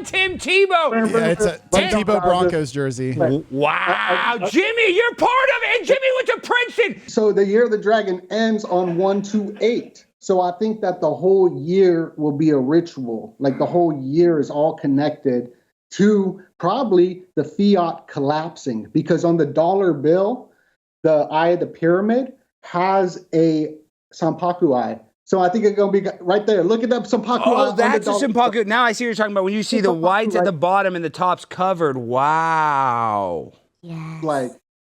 Tim Tebow. Yeah, it's a Tim Tebow Broncos jersey. Wow, Jimmy, you're part of it. And Jimmy went to Princeton. So the year of the dragon ends on 1/2/8. So I think that the whole year will be a ritual. Like the whole year is all connected to probably the fiat collapsing, because on the dollar bill, the eye of the pyramid has a Sampaku eye. So I think it's going to be right there. Look at that Sampaku eye. Oh, on that's the a Sampaku. Now I see what you're talking about. When you see the whites at the bottom and the top's covered. Wow. Yes. Like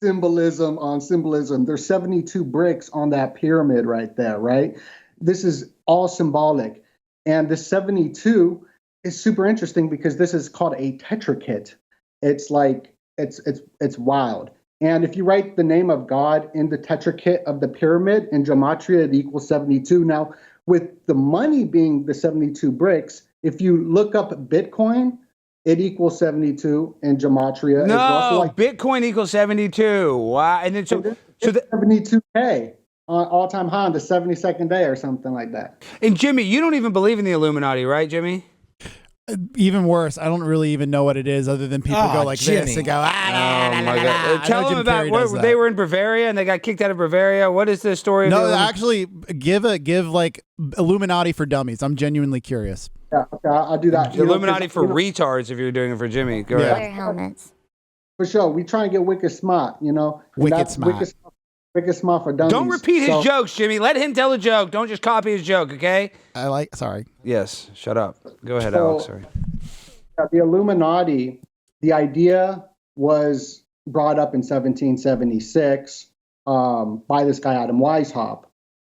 symbolism on symbolism. There's 72 bricks on that pyramid right there, right? This is all symbolic. And the 72 is super interesting because this is called a tetrachit. It's like, it's wild. And if you write the name of God in the tetrachit of the pyramid in gematria, it equals 72. Now, with the money being the 72 bricks, if you look up Bitcoin, it equals 72 in gematria. No, It's also like Bitcoin equals 72. Wow. And then so the 72K on all-time high on the 72nd day or something like that. and Jimmy, you don't even believe in the Illuminati, right, Jimmy? Even worse, I don't really even know what it is other than people go like Jimmy. this and go, Oh my God. Tell them about what they were in Bavaria and they got kicked out of Bavaria. What is the story? No, of the actually, give like Illuminati for dummies. I'm genuinely curious. Yeah, okay, I'll do that. Illuminati for retards if you're doing it for Jimmy. Go Yeah. ahead. Wear helmets. For sure. We try and get wicked smart, you know. And Wicked that's smart. Wicked smart for dummies. Don't repeat his So- jokes, Jimmy. Let him tell a joke. Don't just copy his joke, okay? Sorry. Yes. Shut up. Go ahead, So- Alex. Sorry. The Illuminati, the idea was brought up in 1776 by this guy, Adam Weishaupt,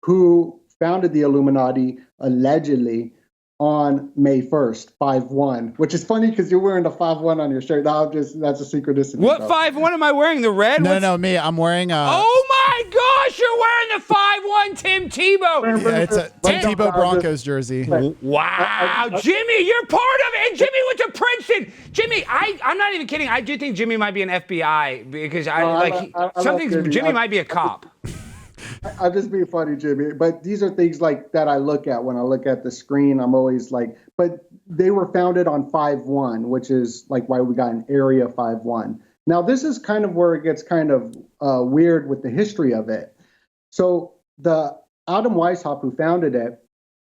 who founded the Illuminati allegedly on May 1st, 5/1, which is funny because you're wearing the 5/1 on your shirt. That's a synchronicity. What though. 5-1 am I wearing? The red? No, me. I'm wearing Oh my gosh, you're wearing the 5-1 Tim Tebow. yeah, it's a Tim Tebow Broncos jersey. Wow, Jimmy, you're part of it. And Jimmy went to Princeton. Jimmy, I'm not even kidding. I do think Jimmy might be an FBI because I love Jimmy. Jimmy might be a cop. I'm just being funny, Jimmy. But these are things like that I look at when I look at the screen. I'm always like, but they were founded on 5/1, which is like why we got an Area 5/1. Now, this is kind of where it gets kind of weird with the history of it. So the Adam Weishaupt who founded it,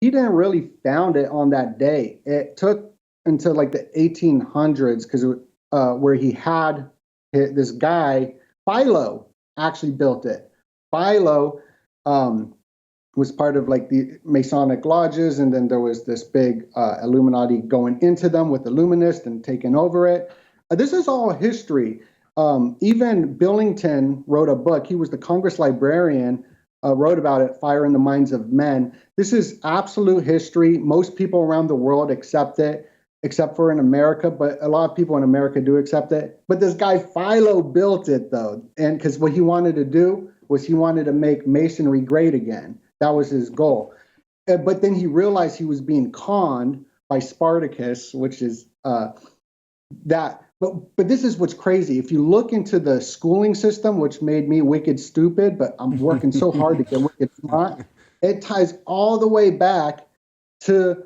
he didn't really found it on that day. It took until like the 1800s because where he had this guy, Philo, actually built it. Philo was part of like the Masonic lodges, and then there was this big Illuminati going into them with the Illuminists and taking over it. This is all history. Even Billington wrote a book. He was the Congress librarian, wrote about it, Fire in the Minds of Men. This is absolute history. Most people around the world accept it, except for in America, but a lot of people in America do accept it. But this guy Philo built it though, and because what he wanted to do was he wanted to make masonry great again. That was his goal. But then he realized he was being conned by Spartacus, which is that. But this is what's crazy. If you look into the schooling system, which made me wicked stupid, but I'm working so hard to get wicked smart, it ties all the way back to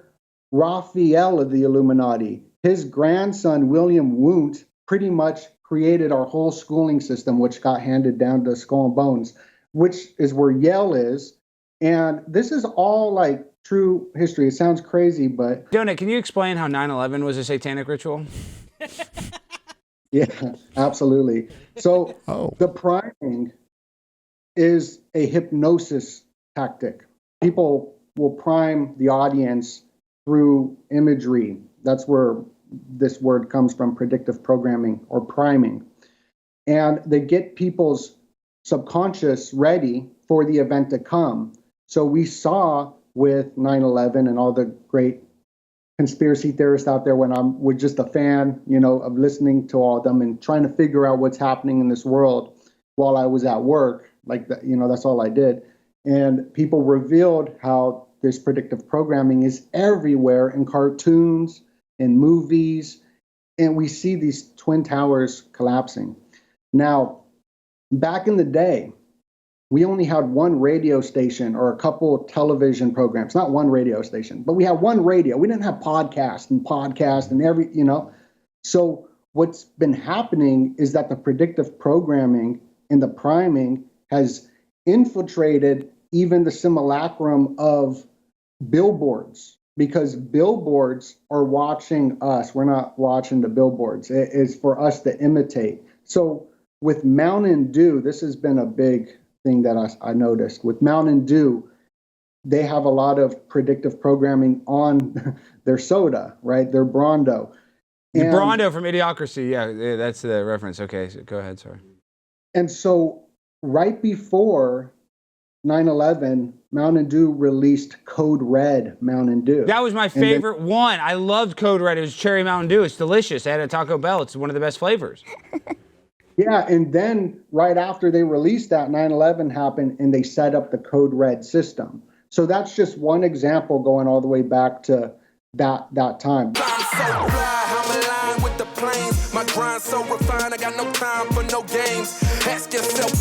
Raphael of the Illuminati. His grandson, William Wundt, pretty much created our whole schooling system, which got handed down to Skull and Bones, which is where Yale is. And this is all like true history. It sounds crazy, but DoeNut, can you explain how 9/11 was a satanic ritual? yeah, absolutely. So the priming is a hypnosis tactic. People will prime the audience through imagery. That's where this word comes from, predictive programming or priming. And they get people's subconscious ready for the event to come. So we saw with 9/11 and all the great conspiracy theorists out there when I'm with just a fan, you know, of listening to all of them and trying to figure out what's happening in this world while I was at work, like that, you know, that's all I did. And people revealed how this predictive programming is everywhere in cartoons, in movies, and we see these twin towers collapsing. Now, back in the day, we only had one radio station or a couple of television programs, not one radio station, but we had one radio. We didn't have podcast and every, So what's been happening is that the predictive programming and the priming has infiltrated even the simulacrum of billboards, because billboards are watching us. We're not watching the billboards. It is for us to imitate. So with Mountain Dew, this has been a big thing that I noticed. With Mountain Dew, they have a lot of predictive programming on their soda, right? Their Brondo. The Brondo from Idiocracy. Yeah, that's the reference. Okay, so go ahead. Sorry. And so right before 9/11, Mountain Dew released Code Red Mountain Dew. That was my favorite one. I loved Code Red. It was cherry Mountain Dew. It's delicious. I had it at Taco Bell. It's one of the best flavors. Yeah, and then right after they released that, 9/11 happened, and they set up the Code Red system. So that's just one example going all the way back to that time. I'm so fly, I'm aligned with the planes. My grind so refined, I got no time for no games. Ask yourself